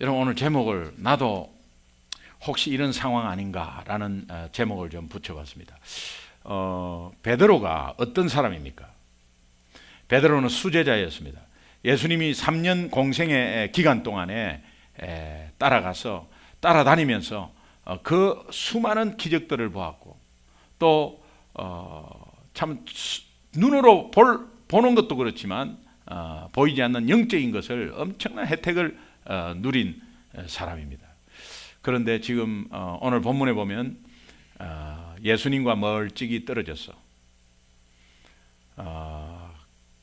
여러분, 오늘 제목을 나도 혹시 이런 상황 아닌가라는 제목을 좀 붙여봤습니다. 베드로가 어떤 사람입니까? 베드로는 수제자였습니다. 예수님이 3년 공생의 기간 동안에 따라다니면서 그 수많은 기적들을 보았고, 또 참 눈으로 보는 것도 그렇지만 보이지 않는 영적인 것을 엄청난 혜택을 누린 사람입니다. 그런데 지금 오늘 본문에 보면 예수님과 멀찍이 떨어졌어.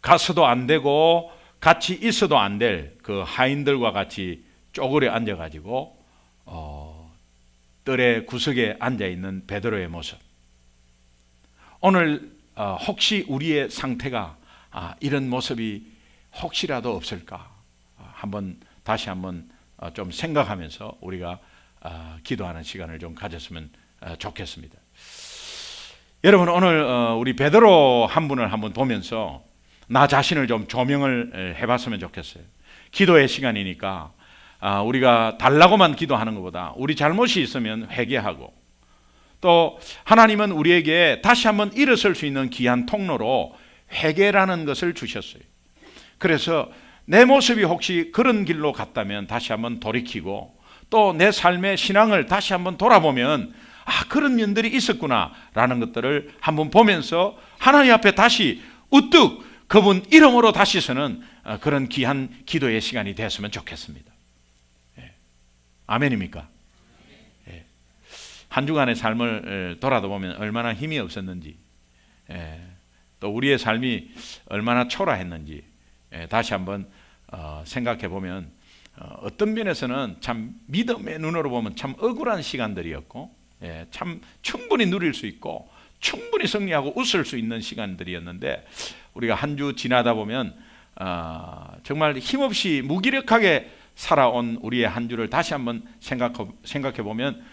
가서도 안 되고 같이 있어도 안 될 그 하인들과 같이 쪼그려 앉아가지고 뜰의 구석에 앉아있는 베드로의 모습. 오늘 혹시 우리의 상태가 이런 모습이 혹시라도 없을까 다시 한번 좀 생각하면서 우리가 기도하는 시간을 좀 가졌으면 좋겠습니다. 여러분, 오늘 우리 베드로 한 분을 한번 보면서 나 자신을 좀 조명을 해봤으면 좋겠어요. 기도의 시간이니까 우리가 달라고만 기도하는 것보다 우리 잘못이 있으면 회개하고, 또 하나님은 우리에게 다시 한번 일어설 수 있는 귀한 통로로 회개라는 것을 주셨어요. 그래서 내 모습이 혹시 그런 길로 갔다면 다시 한번 돌이키고, 또 내 삶의 신앙을 다시 한번 돌아보면 그런 면들이 있었구나 라는 것들을 한번 보면서 하나님 앞에 다시 우뚝 그분 이름으로 다시 서는 그런 귀한 기도의 시간이 됐으면 좋겠습니다. 아멘입니까? 한 주간의 삶을 돌아보면 얼마나 힘이 없었는지, 또 우리의 삶이 얼마나 초라했는지 다시 한번 생각해 보면 어떤 면에서는 참 믿음의 눈으로 보면 참 억울한 시간들이었고, 참 충분히 누릴 수 있고 충분히 승리하고 웃을 수 있는 시간들이었는데, 우리가 한 주 지나다 보면 정말 힘없이 무기력하게 살아온 우리의 한 주를 다시 한번 생각해 보면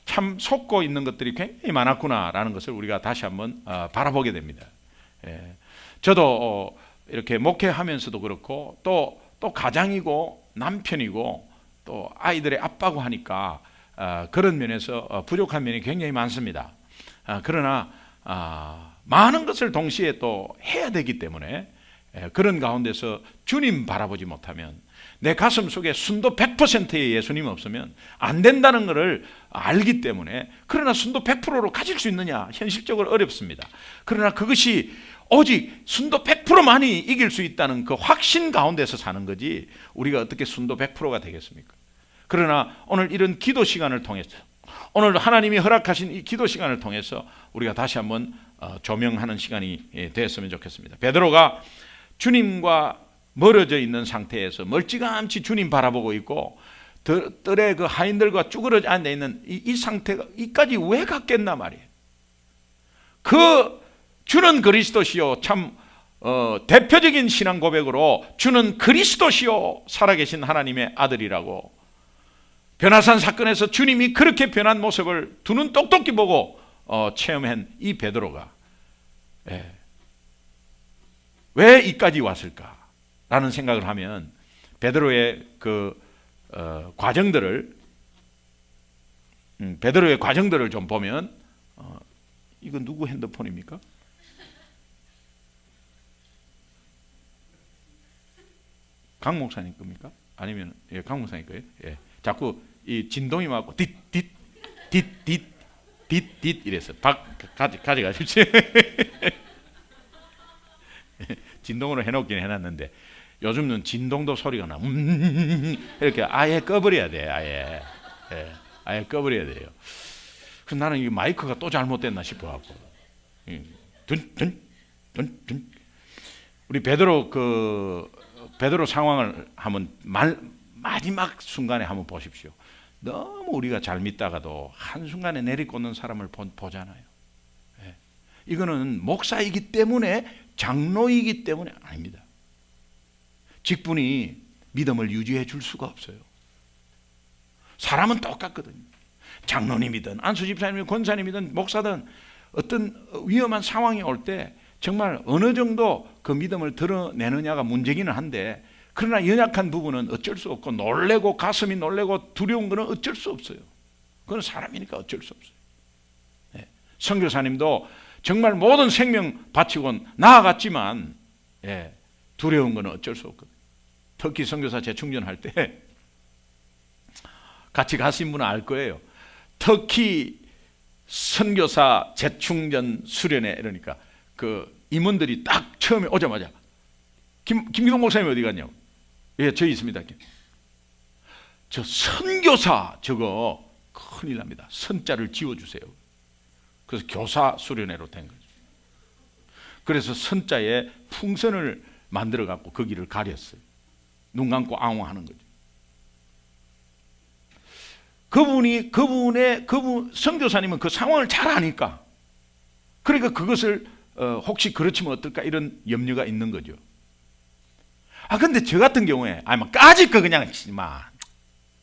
참 속고 있는 것들이 굉장히 많았구나라는 것을 우리가 다시 한번 바라보게 됩니다. 저도 이렇게 목회하면서도 그렇고, 또 가장이고 남편이고 또 아이들의 아빠고 하니까 그런 면에서 부족한 면이 굉장히 많습니다. 그러나 많은 것을 동시에 또 해야 되기 때문에 그런 가운데서 주님 바라보지 못하면, 내 가슴 속에 순도 100%의 예수님 없으면 안 된다는 것을 알기 때문에, 그러나 순도 100%로 가질 수 있느냐 현실적으로 어렵습니다. 그러나 그것이 오직 순도 100%만이 이길 수 있다는 그 확신 가운데서 사는 거지, 우리가 어떻게 순도 100%가 되겠습니까? 그러나 오늘 이런 기도 시간을 통해서, 오늘 하나님이 허락하신 이 기도 시간을 통해서 우리가 다시 한번 조명하는 시간이 되었으면 좋겠습니다. 베드로가 주님과 멀어져 있는 상태에서 멀찌감치 주님 바라보고 있고, 뜰에 그 하인들과 쭈그러져 앉아 있는 이 상태가 이까지 왜 갔겠나 말이에요. 그 주는 그리스도시요, 참 대표적인 신앙 고백으로 주는 그리스도시요 살아계신 하나님의 아들이라고, 변화산 사건에서 주님이 그렇게 변한 모습을 두 눈 똑똑히 보고 체험한 이 베드로가 왜 이까지 왔을까라는 생각을 하면, 베드로의 그 과정들을 좀 보면, 이거 누구 핸드폰입니까? 강 목사님 겁니까? 아니면 강 목사님 거예요? 자꾸 이 진동이 맞고 딧 이래서 가져가십시오. 진동으로 해놓긴 해놨는데 요즘은 진동도 소리가 나. 이렇게 아예 꺼버려야 돼. 아예 꺼버려야 돼요. 그래서 나는 이 마이크가 또 잘못됐나 싶어갖고. 우리 베드로 상황을 한번 마지막 순간에 한번 보십시오. 너무 우리가 잘 믿다가도 한순간에 내리꽂는 사람을 보잖아요. 이거는 목사이기 때문에, 장로이기 때문에 아닙니다. 직분이 믿음을 유지해 줄 수가 없어요. 사람은 똑같거든요. 장로님이든 안수집사님이든 권사님이든 목사든 어떤 위험한 상황이 올 때 정말 어느 정도 그 믿음을 드러내느냐가 문제기는 한데, 그러나 연약한 부분은 어쩔 수 없고, 놀래고 가슴이 놀래고 두려운 것은 어쩔 수 없어요. 그건 사람이니까 어쩔 수 없어요. 예. 선교사님도 정말 모든 생명 바치고 나아갔지만, 예, 두려운 것은 어쩔 수 없거든요. 특히 선교사 재충전할 때 같이 가신 분은 알 거예요. 특히 선교사 재충전 수련회, 이러니까 그 임원들이 딱 처음에 오자마자 김기동 목사님 어디 갔냐고. 예, 저기 있습니다. 저 선교사 저거 큰일 납니다. 선자를 지워주세요. 그래서 교사 수련회로 된 거죠. 그래서 선자에 풍선을 만들어 갖고 거기를 가렸어요. 눈 감고 앙호하는 거죠. 그분 선교사님은 그 상황을 잘 아니까, 그러니까 그것을 혹시 그렇지면 어떨까 이런 염려가 있는 거죠. 근데 저 같은 경우에 막 까짓 거 그냥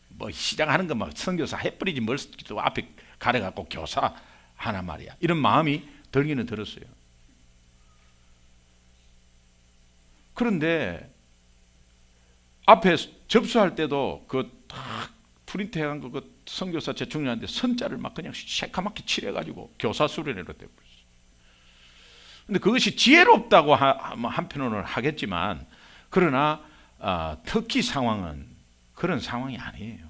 뭐 시작하는 거 막 선교사 해버리지 뭘 또 앞에 가려갖고 교사 하나 말이야, 이런 마음이 들기는 들었어요. 그런데 앞에 접수할 때도 그 딱 프린트해간 거 그 선교사 재충전하는데 선자를 막 그냥 새카맣게 칠해가지고 교사 수련회로 돼버렸어요. 근데 그것이 지혜롭다고 한편으로는 하겠지만, 그러나 터키 상황은 그런 상황이 아니에요.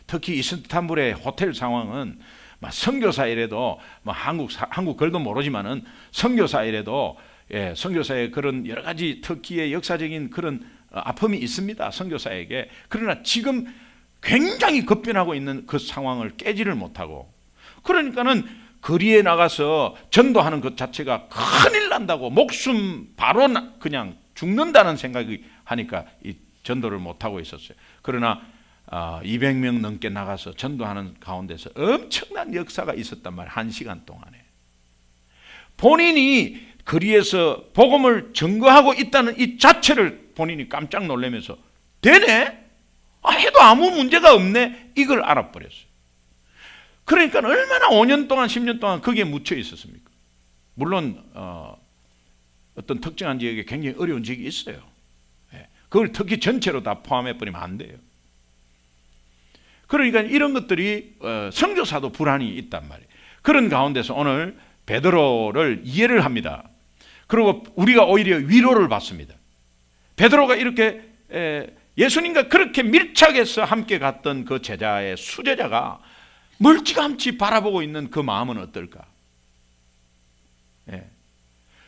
특히 이스탄불의 호텔 상황은 선교사 이래도 한국 글도 모르지만은 선교사 이래도, 예, 선교사의 그런 여러 가지 터키의 역사적인 그런 아픔이 있습니다, 선교사에게. 그러나 지금 굉장히 급변하고 있는 그 상황을 깨지를 못하고, 그러니까는 거리에 나가서 전도하는 것 자체가 큰일 난다고, 목숨 바로 그냥 죽는다는 생각이 하니까 이 전도를 못하고 있었어요. 그러나 200명 넘게 나가서 전도하는 가운데서 엄청난 역사가 있었단 말이에요. 1시간 동안에 본인이 거리에서 복음을 증거하고 있다는 이 자체를 본인이 깜짝 놀라면서, 되네? 해도 아무 문제가 없네? 이걸 알아버렸어요. 그러니까 얼마나 5년 동안 10년 동안 거기에 묻혀 있었습니까? 물론 어떤 특정한 지역에 굉장히 어려운 지역이 있어요. 그걸 특히 전체로 다 포함해버리면 안 돼요. 그러니까 이런 것들이 선교사도 불안이 있단 말이에요. 그런 가운데서 오늘 베드로를 이해를 합니다. 그리고 우리가 오히려 위로를 받습니다. 베드로가 이렇게 예수님과 그렇게 밀착해서 함께 갔던 그 제자의 수제자가 멀찌감치 바라보고 있는 그 마음은 어떨까? 예.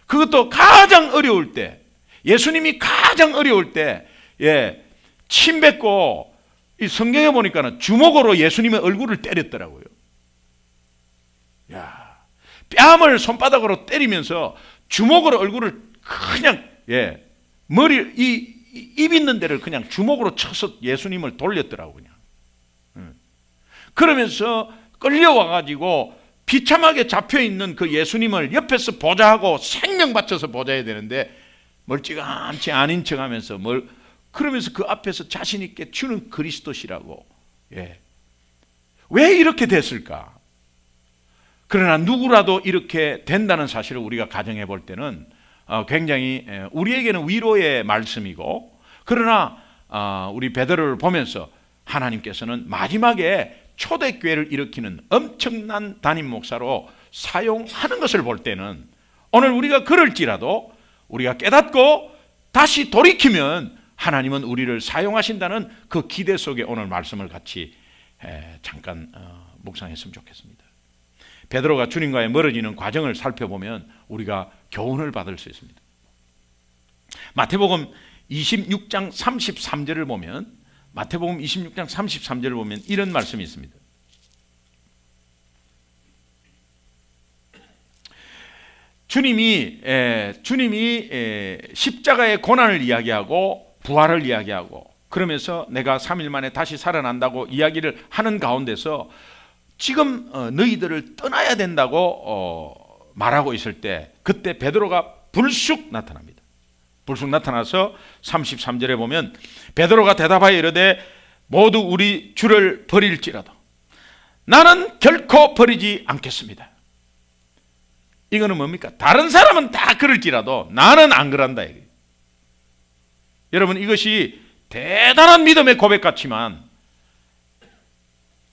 그것도 가장 어려울 때, 예수님이 가장 어려울 때, 예, 침 뱉고, 이 성경에 보니까는 주먹으로 예수님의 얼굴을 때렸더라고요. 야, 뺨을 손바닥으로 때리면서 주먹으로 얼굴을 그냥, 예, 입 있는 데를 그냥 주먹으로 쳐서 예수님을 돌렸더라고, 그냥. 그러면서 끌려와가지고 비참하게 잡혀있는 그 예수님을 옆에서 보좌하고 생명 바쳐서 보좌해야 되는데, 멀찌감치 아닌 척 하면서 그러면서 그 앞에서 자신있게 주는 그리스도시라고. 예. 왜 이렇게 됐을까? 그러나 누구라도 이렇게 된다는 사실을 우리가 가정해 볼 때는 굉장히 우리에게는 위로의 말씀이고, 그러나 우리 베드로를 보면서 하나님께서는 마지막에 초대교회를 일으키는 엄청난 담임 목사로 사용하는 것을 볼 때는, 오늘 우리가 그럴지라도 우리가 깨닫고 다시 돌이키면 하나님은 우리를 사용하신다는 그 기대 속에 오늘 말씀을 같이 잠깐 묵상했으면 좋겠습니다. 베드로가 주님과의 멀어지는 과정을 살펴보면 우리가 교훈을 받을 수 있습니다. 마태복음 26장 33절을 보면, 마태복음 26장 33절을 보면 이런 말씀이 있습니다. 주님이 십자가의 고난을 이야기하고 부활을 이야기하고, 그러면서 내가 3일 만에 다시 살아난다고 이야기를 하는 가운데서 지금 너희들을 떠나야 된다고 말하고 있을 때, 그때 베드로가 불쑥 나타납니다. 불쑥 나타나서 33절에 보면 베드로가 대답하여 이르되 모두 우리 주를 버릴지라도 나는 결코 버리지 않겠습니다. 이거는 뭡니까? 다른 사람은 다 그럴지라도 나는 안 그런다. 여러분, 이것이 대단한 믿음의 고백 같지만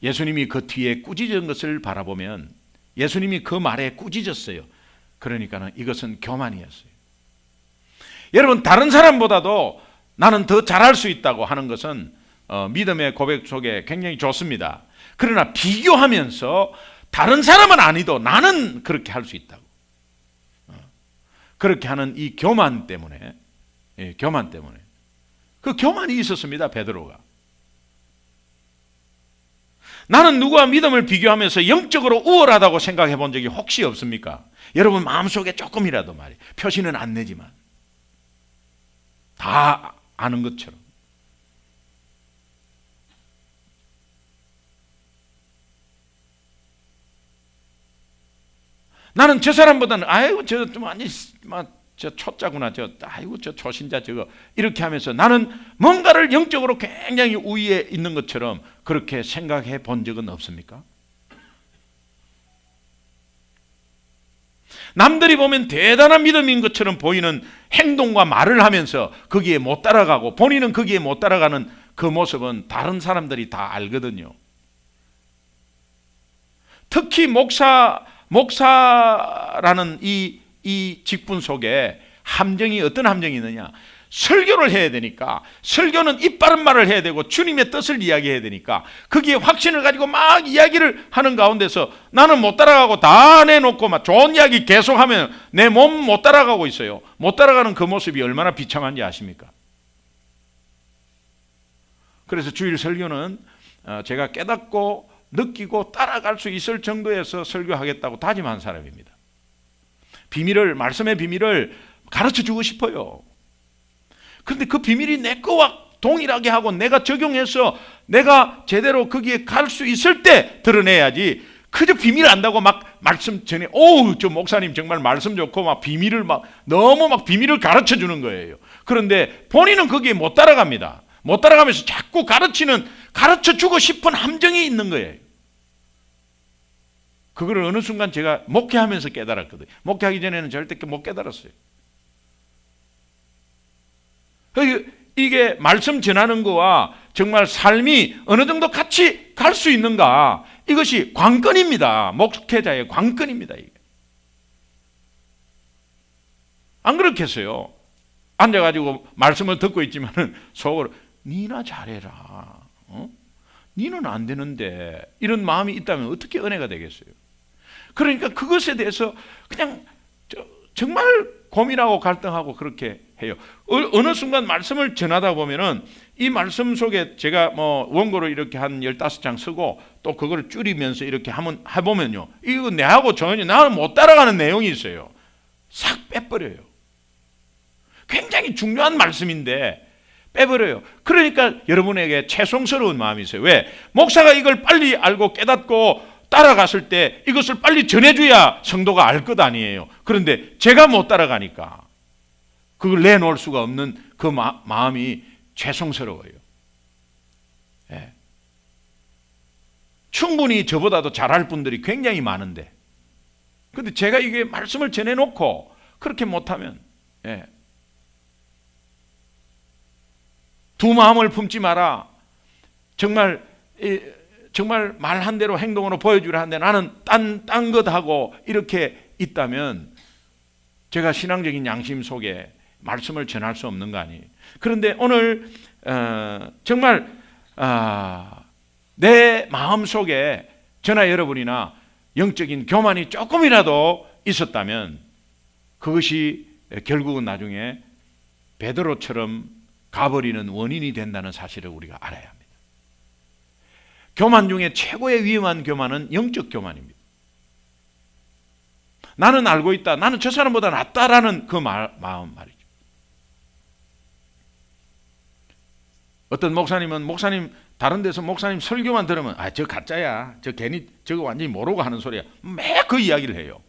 예수님이 그 뒤에 꾸짖은 것을 바라보면 예수님이 그 말에 꾸짖었어요. 그러니까는 이것은 교만이었어요. 여러분, 다른 사람보다도 나는 더 잘할 수 있다고 하는 것은 믿음의 고백 속에 굉장히 좋습니다. 그러나 비교하면서 다른 사람은 아니도 나는 그렇게 할 수 있다고, 그렇게 하는 이 교만 때문에, 교만 때문에, 그 교만이 있었습니다. 베드로가. 나는 누구와 믿음을 비교하면서 영적으로 우월하다고 생각해 본 적이 혹시 없습니까? 여러분 마음속에 조금이라도 말이에요. 표시는 안 내지만 다 아는 것처럼. 나는 저 사람보다는 아이고 저 좀 아니 저 초짜구나, 아이고 저 초신자 저거, 이렇게 하면서 나는 뭔가를 영적으로 굉장히 우위에 있는 것처럼 그렇게 생각해 본 적은 없습니까? 남들이 보면 대단한 믿음인 것처럼 보이는 행동과 말을 하면서 거기에 못 따라가고 본인은 거기에 못 따라가는 그 모습은 다른 사람들이 다 알거든요. 특히 목사라는 이 직분 속에 함정이, 어떤 함정이 있느냐, 설교를 해야 되니까, 설교는 입 바른 말을 해야 되고 주님의 뜻을 이야기해야 되니까 거기에 확신을 가지고 막 이야기를 하는 가운데서 나는 못 따라가고 다 내놓고 막 좋은 이야기 계속하면 내 몸 못 따라가고 있어요. 못 따라가는 그 모습이 얼마나 비참한지 아십니까? 그래서 주일 설교는 제가 깨닫고 느끼고 따라갈 수 있을 정도에서 설교하겠다고 다짐한 사람입니다. 비밀을, 말씀의 비밀을 가르쳐주고 싶어요. 그런데 그 비밀이 내 거와 동일하게 하고 내가 적용해서 내가 제대로 거기에 갈 수 있을 때 드러내야지, 그저 비밀 안다고 막 말씀 전에 저 목사님 정말 말씀 좋고 막 비밀을 막 너무 막 비밀을 가르쳐 주는 거예요. 그런데 본인은 거기에 못 따라갑니다. 못 따라가면서 자꾸 가르쳐 주고 싶은 함정이 있는 거예요. 그걸 어느 순간 제가 목회하면서 깨달았거든요. 목회하기 전에는 절대 못 깨달았어요. 이게 말씀 전하는 거와 정말 삶이 어느 정도 같이 갈 수 있는가, 이것이 관건입니다. 목회자의 관건입니다. 이게. 안 그렇겠어요? 앉아가지고 말씀을 듣고 있지만은 속으로 니나 잘해라, 니는 안 되는데, 이런 마음이 있다면 어떻게 은혜가 되겠어요? 그러니까 그것에 대해서 그냥 정말 고민하고 갈등하고 그렇게 해요. 어느 순간 말씀을 전하다 보면은 이 말씀 속에 제가 뭐 원고를 이렇게 한 15장 쓰고 또 그걸 줄이면서 이렇게 해보면요, 이거 내하고 전혀 나는 못 따라가는 내용이 있어요. 싹 빼버려요. 굉장히 중요한 말씀인데 빼버려요. 그러니까 여러분에게 죄송스러운 마음이 있어요. 왜? 목사가 이걸 빨리 알고 깨닫고 따라갔을 때 이것을 빨리 전해줘야 성도가 알 것 아니에요. 그런데 제가 못 따라가니까 그걸 내놓을 수가 없는 그 마음이 죄송스러워요. 예. 충분히 저보다도 잘할 분들이 굉장히 많은데, 그런데 제가 이게 말씀을 전해놓고 그렇게 못하면, 두 마음을 품지 마라. 정말 말한 대로 행동으로 보여주려 하는데 나는 딴 것하고 이렇게 있다면 제가 신앙적인 양심 속에 말씀을 전할 수 없는 거 아니에요. 그런데 오늘 정말 내 마음 속에 저나 여러분이나 영적인 교만이 조금이라도 있었다면 그것이 결국은 나중에 베드로처럼 가버리는 원인이 된다는 사실을 우리가 알아야 합니다. 교만 중에 최고의 위험한 교만은 영적 교만입니다. 나는 알고 있다, 나는 저 사람보다 낫다라는 그 마음 말이죠. 어떤 목사님 다른 데서 목사님 설교만 들으면 저 가짜야, 저 괜히 저거 완전히 모르고 하는 소리야, 매 그 이야기를 해요.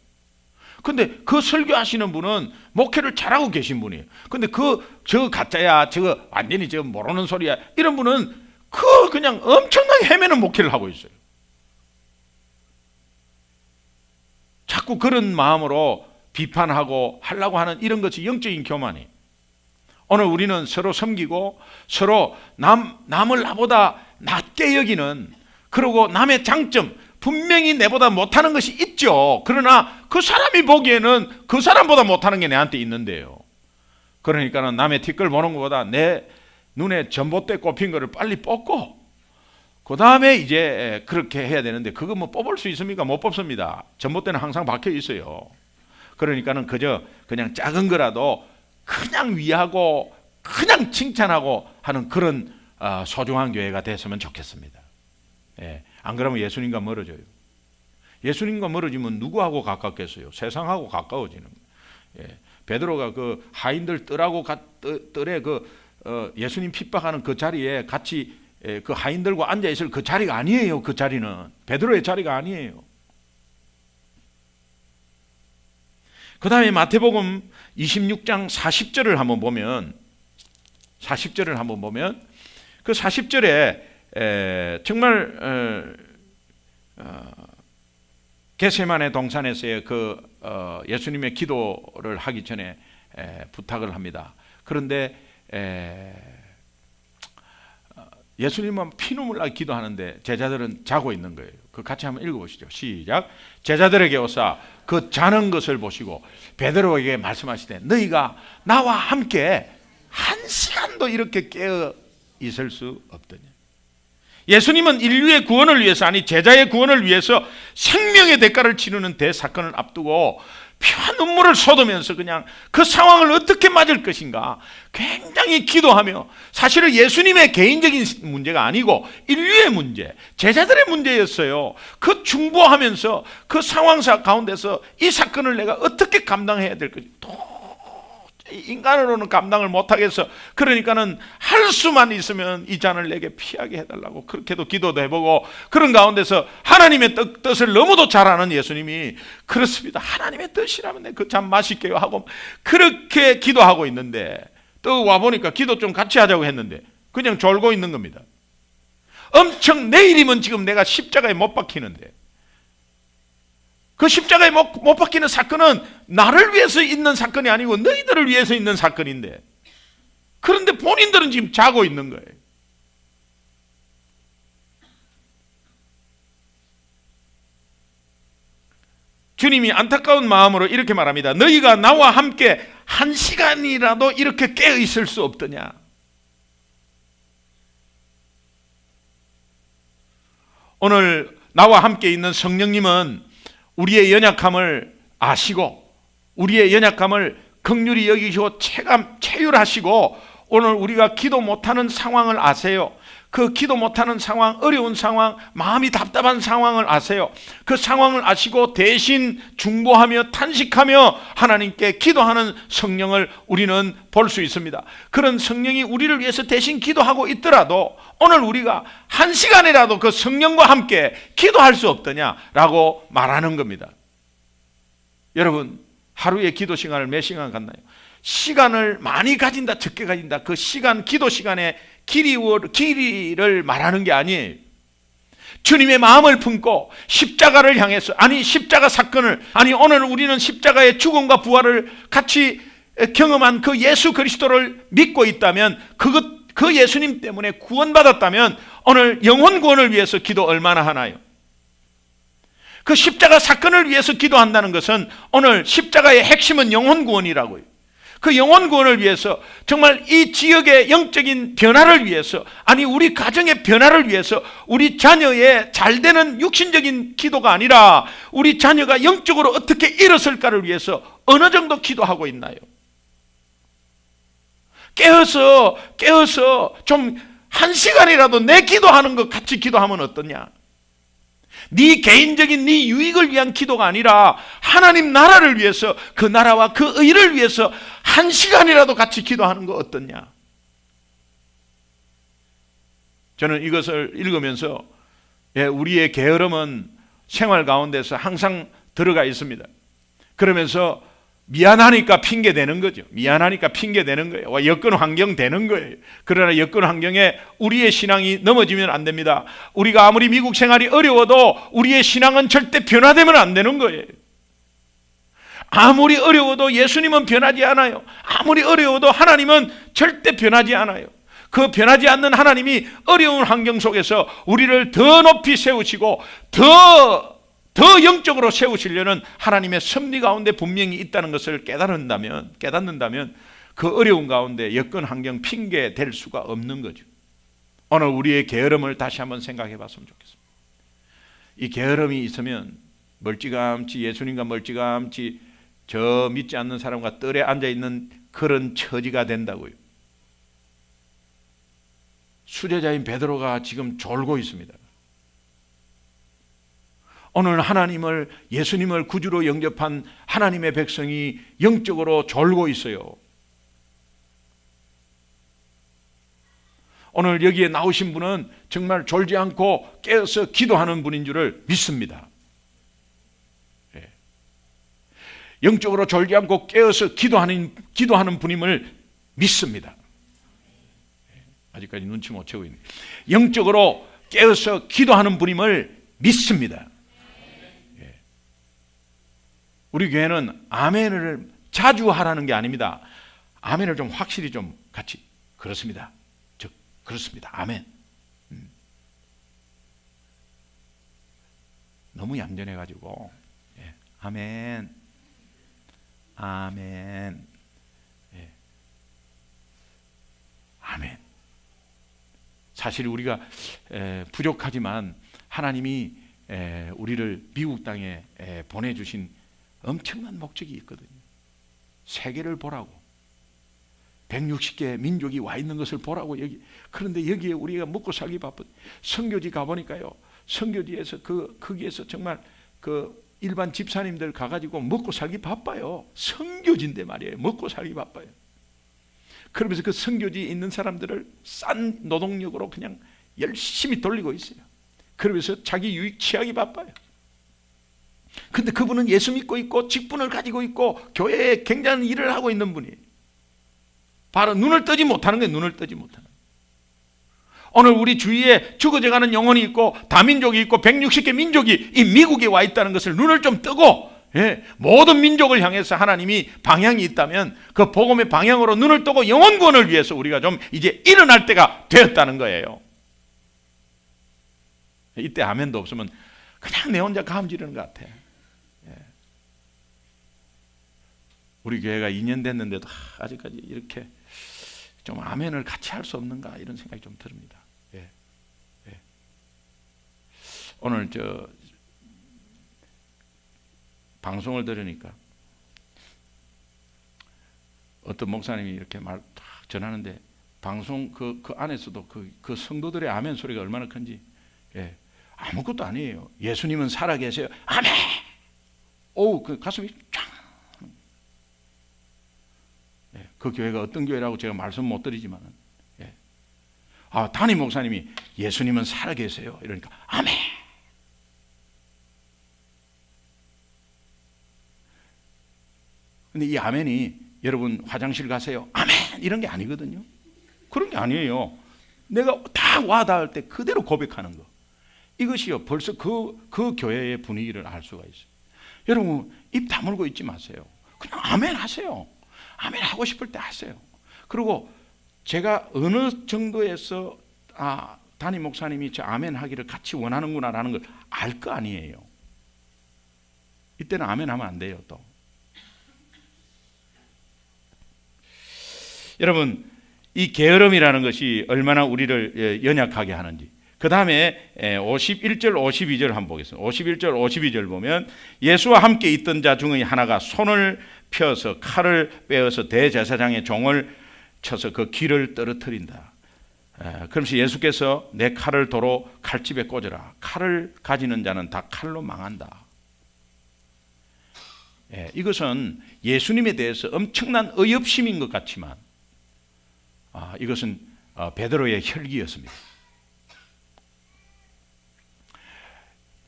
근데 그 설교하시는 분은 목회를 잘하고 계신 분이에요. 근데 저 가짜야, 저거 완전히 저 모르는 소리야, 이런 분은 그냥 엄청나게 헤매는 목회를 하고 있어요. 자꾸 그런 마음으로 비판하고 하려고 하는 이런 것이 영적인 교만이에요. 오늘 우리는 서로 섬기고 서로 남을 나보다 낮게 여기는, 그리고 남의 장점, 분명히 내보다 못하는 것이 있죠. 그러나 그 사람이 보기에는 그 사람보다 못하는 게 내한테 있는데요. 그러니까는 남의 티끌 보는 것보다 내 눈에 전봇대 꼽힌 거를 빨리 뽑고 그 다음에 이제 그렇게 해야 되는데, 그거 뭐 뽑을 수 있습니까? 못 뽑습니다. 전봇대는 항상 박혀 있어요. 그러니까는 그냥 작은 거라도 그냥 위하고 그냥 칭찬하고 하는 그런 소중한 교회가 됐으면 좋겠습니다. 예, 안 그러면 예수님과 멀어져요. 예수님과 멀어지면 누구하고 가깝겠어요? 세상하고 가까워지는 거예요. 예, 베드로가 그 하인들 뜰에 예수님 핍박하는 그 자리에 같이 그 하인들과 앉아 있을 그 자리가 아니에요. 그 자리는 베드로의 자리가 아니에요. 그 다음에 마태복음 26장 40절을 한번 보면, 그 40절에 정말 겟세마네 동산에서의 예수님의 기도를 하기 전에 부탁을 합니다. 그런데 예수님은 피눈물 나게 기도하는데 제자들은 자고 있는 거예요. 그 같이 한번 읽어보시죠. 시작. 제자들에게 오사 그 자는 것을 보시고 베드로에게 말씀하시되 너희가 나와 함께 한 시간도 이렇게 깨어 있을 수 없더냐. 예수님은 인류의 구원을 위해서, 아니 제자의 구원을 위해서 생명의 대가를 치르는 대사건을 앞두고 피와 눈물을 쏟으면서 그냥 그 상황을 어떻게 맞을 것인가 굉장히 기도하며, 사실은 예수님의 개인적인 문제가 아니고 인류의 문제, 제자들의 문제였어요. 그 중보하면서 그 상황 가운데서 이 사건을 내가 어떻게 감당해야 될 것인가, 인간으로는 감당을 못하겠어. 그러니까는 할 수만 있으면 이 잔을 내게 피하게 해달라고 그렇게도 기도도 해보고, 그런 가운데서 하나님의 뜻을 너무도 잘 아는 예수님이 그렇습니다, 하나님의 뜻이라면 내 그 잔 마실게요 하고 그렇게 기도하고 있는데, 또 와보니까 기도 좀 같이 하자고 했는데 그냥 졸고 있는 겁니다. 엄청 내일이면 지금 내가 십자가에 못 박히는데, 그 십자가에 못 박히는 사건은 나를 위해서 있는 사건이 아니고 너희들을 위해서 있는 사건인데, 그런데 본인들은 지금 자고 있는 거예요. 주님이 안타까운 마음으로 이렇게 말합니다. 너희가 나와 함께 한 시간이라도 이렇게 깨어 있을 수 없더냐. 오늘 나와 함께 있는 성령님은 우리의 연약함을 아시고 우리의 연약함을 긍휼히 여기시고 체휼하시고, 오늘 우리가 기도 못하는 상황을 아세요. 그 기도 못하는 상황, 어려운 상황, 마음이 답답한 상황을 아세요. 그 상황을 아시고 대신 중보하며 탄식하며 하나님께 기도하는 성령을 우리는 볼 수 있습니다. 그런 성령이 우리를 위해서 대신 기도하고 있더라도 오늘 우리가 한 시간이라도 그 성령과 함께 기도할 수 없더냐라고 말하는 겁니다. 여러분, 하루에 기도 시간을 몇 시간 갖나요? 시간을 많이 가진다, 적게 가진다, 그 시간, 기도 시간의 길이를 말하는 게 아니에요. 주님의 마음을 품고 십자가를 향해서, 아니 십자가 사건을, 아니 오늘 우리는 십자가의 죽음과 부활을 같이 경험한 그 예수 그리스도를 믿고 있다면, 그 예수님 때문에 구원받았다면 오늘 영혼 구원을 위해서 기도 얼마나 하나요? 그 십자가 사건을 위해서 기도한다는 것은 오늘 십자가의 핵심은 영혼 구원이라고요. 그 영혼 구원을 위해서, 정말 이 지역의 영적인 변화를 위해서, 아니 우리 가정의 변화를 위해서, 우리 자녀의 잘되는 육신적인 기도가 아니라 우리 자녀가 영적으로 어떻게 일어설까를 위해서 어느 정도 기도하고 있나요? 깨어서 좀 한 시간이라도 내 기도하는 것 같이 기도하면 어떠냐? 네 개인적인 네 유익을 위한 기도가 아니라 하나님 나라를 위해서, 그 나라와 그 의를 위해서 한 시간이라도 같이 기도하는 거 어떠냐? 저는 이것을 읽으면서 우리의 게으름은 생활 가운데서 항상 들어가 있습니다. 그러면서 미안하니까 핑계 대는 거죠. 미안하니까 핑계 대는 거예요. 여건 환경 되는 거예요. 그러나 여건 환경에 우리의 신앙이 넘어지면 안 됩니다. 우리가 아무리 미국 생활이 어려워도 우리의 신앙은 절대 변화되면 안 되는 거예요. 아무리 어려워도 예수님은 변하지 않아요. 아무리 어려워도 하나님은 절대 변하지 않아요. 그 변하지 않는 하나님이 어려운 환경 속에서 우리를 더 높이 세우시고 더 영적으로 세우시려는 하나님의 섭리 가운데 분명히 있다는 것을 깨닫는다면 그 어려운 가운데 여건 환경 핑계 댈 수가 없는 거죠. 오늘 우리의 게으름을 다시 한번 생각해 봤으면 좋겠습니다. 이 게으름이 있으면 멀찌감치 예수님과 멀찌감치 저 믿지 않는 사람과 뜰에 앉아있는 그런 처지가 된다고요. 수제자인 베드로가 지금 졸고 있습니다. 오늘 하나님을, 예수님을 구주로 영접한 하나님의 백성이 영적으로 졸고 있어요. 오늘 여기에 나오신 분은 정말 졸지 않고 깨어서 기도하는 분인 줄을 믿습니다. 영적으로 졸지 않고 깨어서 기도하는 분임을 믿습니다. 아직까지 눈치 못 채고 있네. 영적으로 깨어서 기도하는 분임을 믿습니다. 우리 교회는 아멘을 자주 하라는 게 아닙니다. 아멘을 좀 확실히 좀 같이 그렇습니다. 그렇습니다. 아멘. 너무 얌전해가지고 아멘, 아멘, 아멘. 사실 우리가 부족하지만 하나님이 우리를 미국 땅에 보내주신 엄청난 목적이 있거든요. 세계를 보라고, 160개 민족이 와 있는 것을 보라고. 그런데 여기에 우리가 먹고 살기 바쁜, 선교지 가보니까요, 선교지에서 거기에서 정말 그 일반 집사님들 가가지고 먹고 살기 바빠요. 선교지인데 말이에요. 먹고 살기 바빠요. 그러면서 그 선교지에 있는 사람들을 싼 노동력으로 그냥 열심히 돌리고 있어요. 그러면서 자기 유익 취하기 바빠요. 근데 그분은 예수 믿고 있고 직분을 가지고 있고 교회에 굉장한 일을 하고 있는 분이에요. 바로 눈을 뜨지 못하는 거예요. 눈을 뜨지 못하는. 오늘 우리 주위에 죽어져가는 영혼이 있고 다민족이 있고 160개 민족이 이 미국에 와 있다는 것을 눈을 좀 뜨고, 모든 민족을 향해서 하나님이 방향이 있다면 그 복음의 방향으로 눈을 뜨고 영혼 구원을 위해서 우리가 좀 이제 일어날 때가 되었다는 거예요. 이때 아멘도 없으면 그냥 내 혼자 감 지르는 것 같아. 우리 교회가 2년 됐는데도 아직까지 이렇게 좀 아멘을 같이 할 수 없는가 이런 생각이 좀 듭니다. 오늘 방송을 들으니까 어떤 목사님이 이렇게 말 전하는데 방송 그 안에서도 그 성도들의 아멘 소리가 얼마나 큰지, 아무것도 아니에요. 예수님은 살아계세요. 아멘. 그 가슴이 쫙. 그 교회가 어떤 교회라고 제가 말씀 못 드리지만은, 담임 목사님이 예수님은 살아계세요. 이러니까 아멘. 근데 이 아멘이 여러분 화장실 가세요. 아멘. 이런 게 아니거든요. 그런 게 아니에요. 내가 다 와닿을 때 그대로 고백하는 거. 이것이요. 벌써 그 교회의 분위기를 알 수가 있어요. 여러분 입 다물고 있지 마세요. 그냥 아멘 하세요. 아멘 하고 싶을 때 하세요. 그리고 제가 어느 정도에서 담임 목사님이 저 아멘 하기를 같이 원하는구나라는 걸 알 거 아니에요. 이때는 아멘 하면 안 돼요. 또 여러분 이 게으름이라는 것이 얼마나 우리를 연약하게 하는지. 그 다음에 51절 52절 한번 보겠습니다. 51절 52절 보면 예수와 함께 있던 자 중의 하나가 손을 펴서 칼을 빼어서 대제사장의 종을 쳐서 그 귀를 떨어뜨린다. 그러면서 예수께서 내 칼을 도로 칼집에 꽂으라. 칼을 가지는 자는 다 칼로 망한다. 이것은 예수님에 대해서 엄청난 의협심인 것 같지만 이것은 베드로의 혈기였습니다.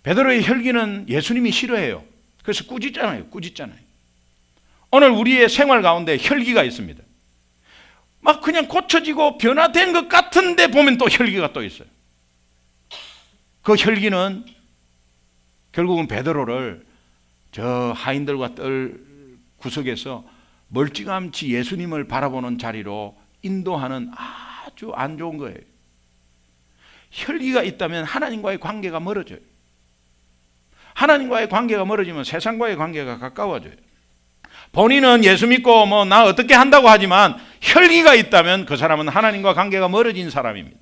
베드로의 혈기는 예수님이 싫어해요. 그래서 꾸짖잖아요. 오늘 우리의 생활 가운데 혈기가 있습니다. 막 그냥 고쳐지고 변화된 것 같은데 보면 또 혈기가 또 있어요. 그 혈기는 결국은 베드로를 저 하인들과 구석에서 멀찌감치 예수님을 바라보는 자리로 인도하는 아주 안 좋은 거예요. 혈기가 있다면 하나님과의 관계가 멀어져요. 하나님과의 관계가 멀어지면 세상과의 관계가 가까워져요. 본인은 예수 믿고 뭐 나 어떻게 한다고 하지만 혈기가 있다면 그 사람은 하나님과 관계가 멀어진 사람입니다.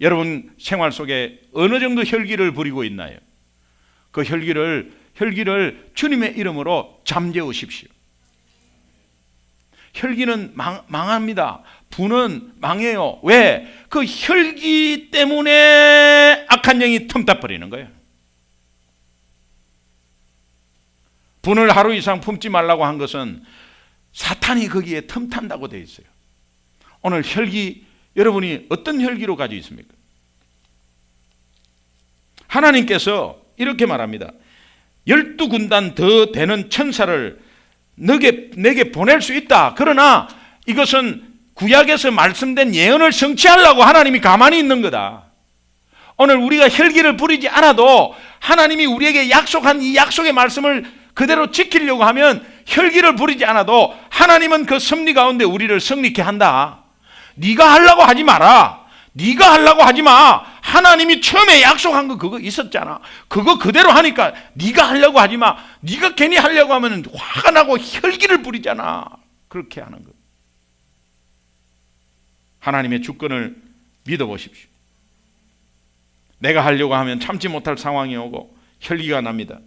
여러분 생활 속에 어느 정도 혈기를 부리고 있나요? 그 혈기를 주님의 이름으로 잠재우십시오. 혈기는 망합니다. 분은 망해요. 왜? 그 혈기 때문에 악한 영이 틈타버리는 거예요. 분을 하루 이상 품지 말라고 한 것은 사탄이 거기에 틈탄다고 되어 있어요. 오늘 혈기, 여러분이 어떤 혈기로 가지고 있습니까? 하나님께서 이렇게 말합니다. 12군단 더 되는 천사를 내게 보낼 수 있다. 그러나 이것은 구약에서 말씀된 예언을 성취하려고 하나님이 가만히 있는 거다. 오늘 우리가 혈기를 부리지 않아도 하나님이 우리에게 약속한 이 약속의 말씀을 그대로 지키려고 하면 혈기를 부리지 않아도 하나님은 그 섭리 가운데 우리를 승리케 한다. 네가 하려고 하지 마라. 네가 하려고 하지 마. 하나님이 처음에 약속한 거 그거 있었잖아. 그거 그대로 하니까 네가 하려고 하지 마. 네가 괜히 하려고 하면 화가 나고 혈기를 부리잖아. 그렇게 하는 거. 하나님의 주권을 믿어보십시오. 내가 하려고 하면 참지 못할 상황이 오고 혈기가 납니다.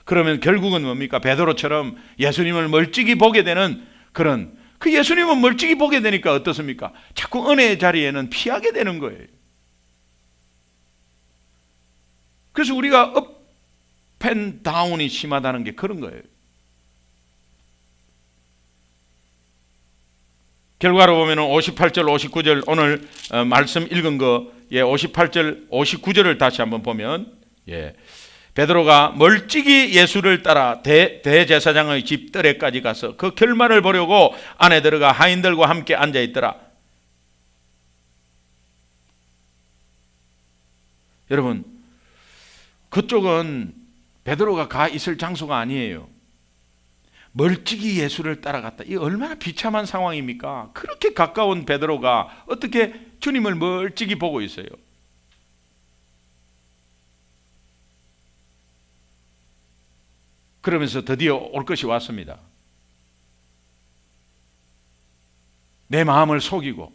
그러면 결국은 뭡니까? 베드로처럼 예수님을 멀찍이 보게 되는 그런, 그 예수님은 멀찍이 보게 되니까 어떻습니까? 자꾸 은혜의 자리에는 피하게 되는 거예요. 그래서 우리가 업앤다운이 심하다는 게 그런 거예요. 결과로 보면 58절 59절 오늘 말씀 읽은 거에 58절 59절을 다시 한번 보면, 베드로가 멀찍이 예수를 따라 대제사장의 집 뜰에까지 가서 그 결말을 보려고 안에 들어가 하인들과 함께 앉아 있더라. 여러분, 그쪽은 베드로가 가 있을 장소가 아니에요. 멀찍이 예수를 따라갔다. 이 얼마나 비참한 상황입니까? 그렇게 가까운 베드로가 어떻게 주님을 멀찍이 보고 있어요? 그러면서 드디어 올 것이 왔습니다. 내 마음을 속이고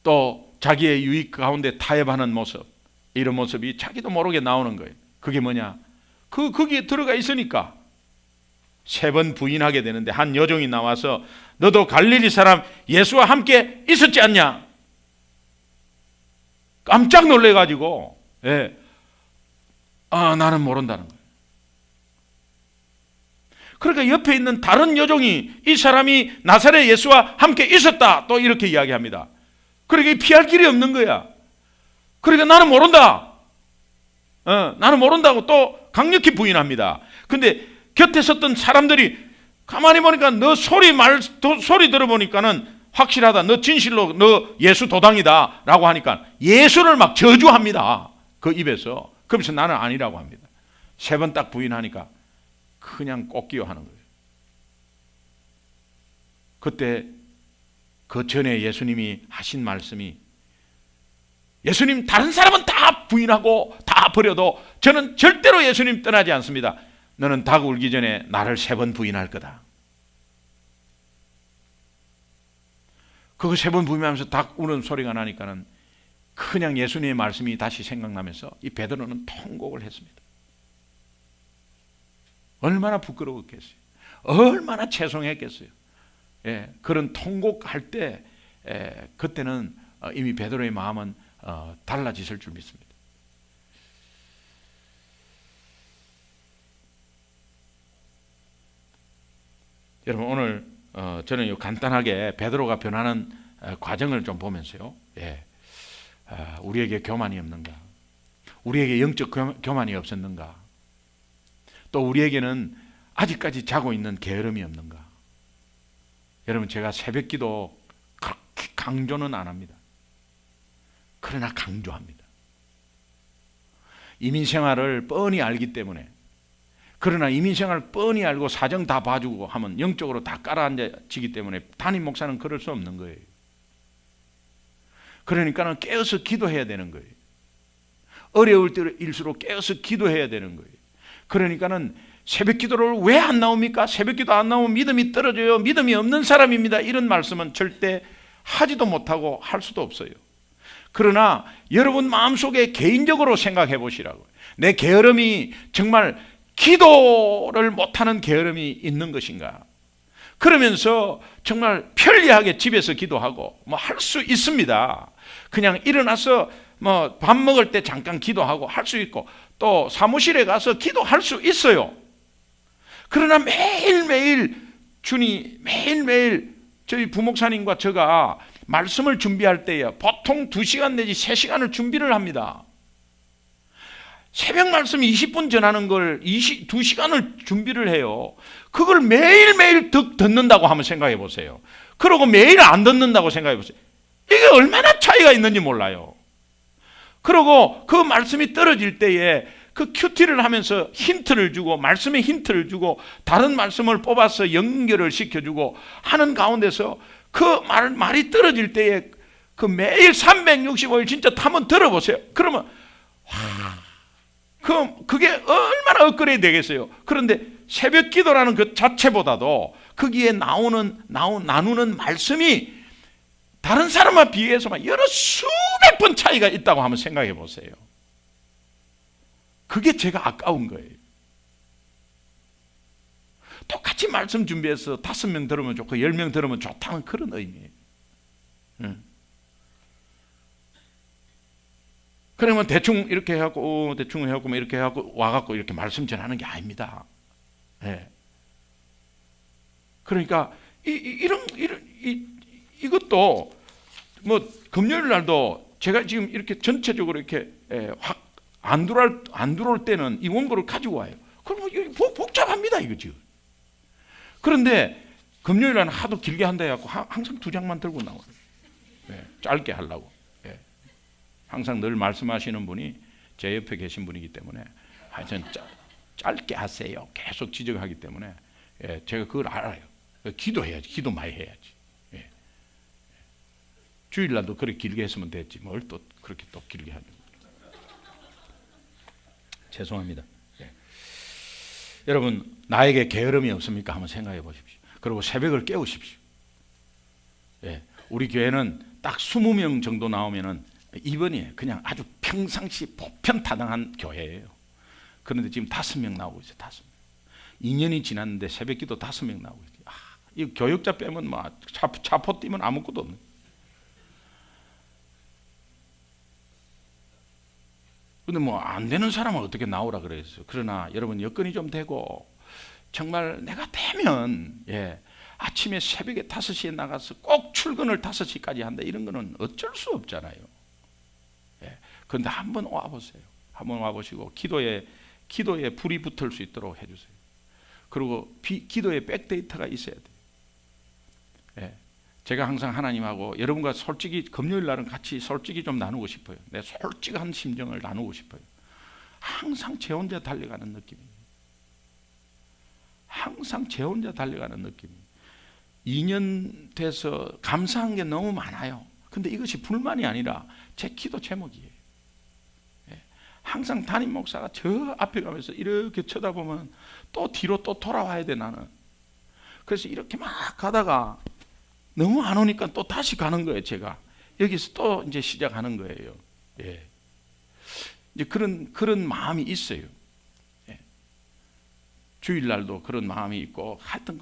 또 자기의 유익 가운데 타협하는 모습, 이런 모습이 자기도 모르게 나오는 거예요. 그게 뭐냐? 거기에 들어가 있으니까 3번 부인하게 되는데, 한 여종이 나와서 너도 갈릴리 사람 예수와 함께 있었지 않냐? 깜짝 놀래가지고 나는 모른다는 거예요. 그러니까 옆에 있는 다른 여종이 이 사람이 나사렛 예수와 함께 있었다 또 이렇게 이야기합니다. 그러니까 피할 길이 없는 거야. 그러니까 나는 모른다. 나는 모른다고 또 강력히 부인합니다. 근데 곁에 섰던 사람들이 가만히 보니까 너 소리 들어보니까는 확실하다. 너 진실로 너 예수 도당이다 라고 하니까 예수를 막 저주합니다. 그 입에서. 그러면서 나는 아니라고 합니다. 3번 딱 부인하니까 그냥 꺾이어 하는 거예요. 그때 그 전에 예수님이 하신 말씀이, 예수님 다른 사람은 다 부인하고 다 버려도 저는 절대로 예수님 떠나지 않습니다. 너는 닭 울기 전에 나를 3번 부인할 거다. 그거 3번 부인하면서 닭 우는 소리가 나니까는 그냥 예수님의 말씀이 다시 생각나면서 이 베드로는 통곡을 했습니다. 얼마나 부끄러웠겠어요. 얼마나 죄송했겠어요. 그런 통곡할 때 그때는 이미 베드로의 마음은 달라지실 줄 믿습니다. 여러분, 오늘 저는 간단하게 베드로가 변하는 과정을 좀 보면서요, 우리에게 교만이 없는가? 우리에게 영적 교만이 없었는가? 또 우리에게는 아직까지 자고 있는 게으름이 없는가? 여러분, 제가 새벽기도 그렇게 강조는 안 합니다. 그러나 강조합니다. 이민생활을 뻔히 알기 때문에, 그러나 이민생활 뻔히 알고 사정 다 봐주고 하면 영적으로 다 깔아앉아지기 때문에 담임 목사는 그럴 수 없는 거예요. 그러니까는 깨어서 기도해야 되는 거예요. 어려울 때일수록 깨어서 기도해야 되는 거예요. 그러니까는 새벽 기도를 왜 안 나옵니까? 새벽 기도 안 나오면 믿음이 떨어져요. 믿음이 없는 사람입니다. 이런 말씀은 절대 하지도 못하고 할 수도 없어요. 그러나 여러분 마음속에 개인적으로 생각해 보시라고요. 내 게으름이 정말 기도를 못하는 게으름이 있는 것인가? 그러면서 정말 편리하게 집에서 기도하고 뭐 할 수 있습니다. 그냥 일어나서 뭐 밥 먹을 때 잠깐 기도하고 할 수 있고 또 사무실에 가서 기도할 수 있어요. 그러나 매일매일 매일매일 저희 부목사님과 제가 말씀을 준비할 때에 보통 2시간 내지 3시간을 준비를 합니다. 새벽 말씀 20분 전하는 걸 2시간을 준비를 해요. 그걸 매일매일 듣는다고 한번 생각해 보세요. 그러고 매일 안 듣는다고 생각해 보세요. 이게 얼마나 차이가 있는지 몰라요. 그리고 그 말씀이 떨어질 때에 그 큐티를 하면서 힌트를 주고 말씀에 힌트를 주고 다른 말씀을 뽑아서 연결을 시켜주고 하는 가운데서 그 말이 떨어질 때에 그 매일 365일 진짜 한번 들어보세요. 그러면 그게 얼마나 업그레이드 되겠어요. 그런데 새벽 기도라는 그 자체보다도 거기에 나누는 말씀이 다른 사람과 비교해서만 여러 수백 번 차이가 있다고 한번 생각해 보세요. 그게 제가 아까운 거예요. 똑같이 말씀 준비해서 5명 들으면 좋고 10명 들으면 좋다는 그런 의미예요. 그러면 대충 이렇게 해갖고 대충 해갖고 이렇게 해갖고 와갖고 이렇게 말씀 전하는 게 아닙니다. 네. 그러니까 이것도 뭐 금요일 날도 제가 지금 이렇게 전체적으로 이렇게 확 안 들어올 때는 이 원고를 가지고 와요. 그럼 복잡합니다 이거 지금. 그런데 금요일 날은 하도 길게 한다 해갖고 항상 2장만 들고 나와요. 네, 짧게 하려고. 네. 항상 늘 말씀하시는 분이 제 옆에 계신 분이기 때문에 하여튼 짧게 하세요. 계속 지적하기 때문에 제가 그걸 알아요. 기도해야지. 기도 많이 해야지. 예. 주일날도 그렇게 길게 했으면 됐지. 뭘 또 그렇게 또 길게 하는. 죄송합니다. 예. 여러분 나에게 게으름이 없습니까? 한번 생각해 보십시오. 그리고 새벽을 깨우십시오. 예. 우리 교회는 딱 20명 정도 나오면은 이번이 그냥 아주 평상시 보편타당한 교회예요. 그런데 지금 5명 나오고 있어요. 5명. 2년이 지났는데 새벽기도 5명 나오고 있어요. 이 교역자 빼면 뭐 차포 뛰면 아무것도 없는. 근데 뭐 안 되는 사람은 어떻게 나오라 그랬어요. 그러나 여러분 여건이 좀 되고 정말 내가 되면 아침에 새벽에 5시에 나가서 꼭 출근을 5시까지 한다 이런 거는 어쩔 수 없잖아요. 그런데 한번 와보세요. 한번 와보시고 기도에 불이 붙을 수 있도록 해주세요. 그리고 기도에 백데이터가 있어야 돼요. 제가 항상 하나님하고 여러분과 솔직히 금요일 날은 같이 솔직히 좀 나누고 싶어요. 내 솔직한 심정을 나누고 싶어요. 항상 제 혼자 달려가는 느낌이에요. 항상 제 혼자 달려가는 느낌이에요. 2년 돼서 감사한 게 너무 많아요. 근데 이것이 불만이 아니라 제 기도 제목이에요. 항상 담임 목사가 저 앞에 가면서 이렇게 쳐다보면 또 뒤로 또 돌아와야 돼 나는. 그래서 이렇게 막 가다가 너무 안 오니까 또 다시 가는 거예요. 제가 여기서 또 이제 시작하는 거예요. 이제 그런 마음이 있어요. 주일날도 그런 마음이 있고 하여튼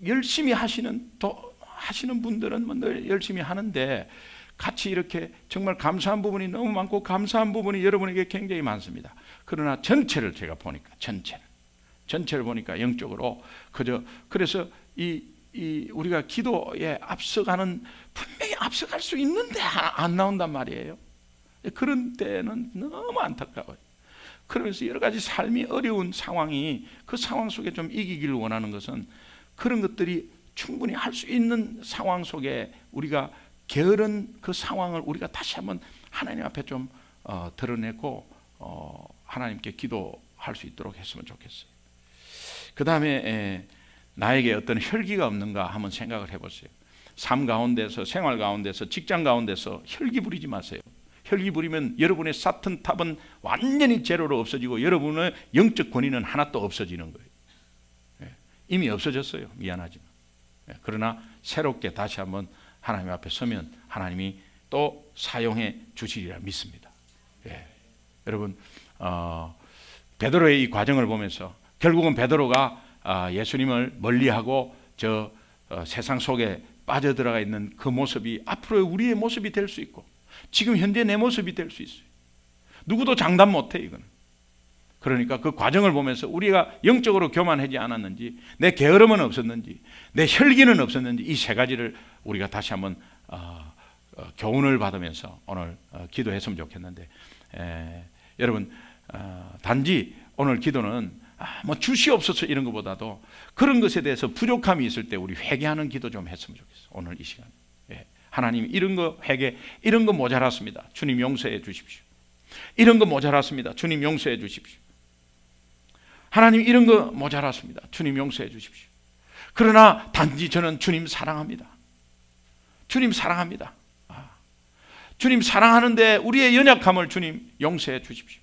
열심히 하시는 분들은 뭐 늘 열심히 하는데 같이 이렇게 정말 감사한 부분이 너무 많고 감사한 부분이 여러분에게 굉장히 많습니다. 그러나 전체를 제가 보니까 전체를 보니까 영적으로 그래서 우리가 기도에 앞서가는 분명히 앞서갈 수 있는데 안 나온단 말이에요. 그런 때는 너무 안타까워요. 그러면서 여러 가지 삶이 어려운 상황이 그 상황 속에 좀 이기기를 원하는 것은 그런 것들이 충분히 할 수 있는 상황 속에 우리가 게으른 그 상황을 우리가 다시 한번 하나님 앞에 좀 드러내고 하나님께 기도할 할 수 있도록 했으면 좋겠어요. 그 다음에 나에게 어떤 혈기가 없는가 한번 생각을 해보세요. 삶 가운데서, 생활 가운데서, 직장 가운데서 혈기 부리지 마세요. 혈기 부리면 여러분의 쌓던 탑은 완전히 제로로 없어지고 여러분의 영적 권위는 하나도 없어지는 거예요. 이미 없어졌어요. 미안하지만. 그러나 새롭게 다시 한번 하나님 앞에 서면 하나님이 또 사용해 주시리라 믿습니다. 여러분, 베드로의 이 과정을 보면서 결국은 베드로가 예수님을 멀리하고 저 세상 속에 빠져들어가 있는 그 모습이 앞으로의 우리의 모습이 될 수 있고 지금 현재 내 모습이 될 수 있어요. 누구도 장담 못해 이거는. 그러니까 그 과정을 보면서 우리가 영적으로 교만하지 않았는지, 내 게으름은 없었는지, 내 혈기는 없었는지 이 세 가지를 우리가 다시 한번 교훈을 받으면서 오늘 기도했으면 좋겠는데, 여러분 단지 오늘 기도는 뭐 주시옵소서 이런 것보다도 그런 것에 대해서 부족함이 있을 때 우리 회개하는 기도 좀 했으면 좋겠어요. 오늘 이 시간 하나님 이런 거 회개, 이런 거 모자랐습니다. 주님 용서해 주십시오. 이런 거 모자랐습니다. 주님 용서해 주십시오. 하나님 이런 거 모자랐습니다. 주님 용서해 주십시오. 그러나 단지 저는 주님 사랑합니다. 주님 사랑합니다. 주님 사랑하는데 우리의 연약함을 주님 용서해 주십시오.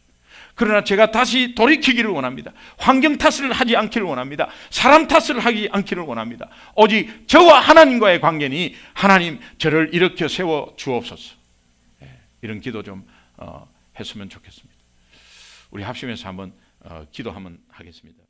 그러나 제가 다시 돌이키기를 원합니다. 환경 탓을 하지 않기를 원합니다. 사람 탓을 하지 않기를 원합니다. 오직 저와 하나님과의 관계니 하나님 저를 일으켜 세워 주옵소서. 이런 기도 좀 했으면 좋겠습니다. 우리 합심해서 한번 기도 한번 하겠습니다.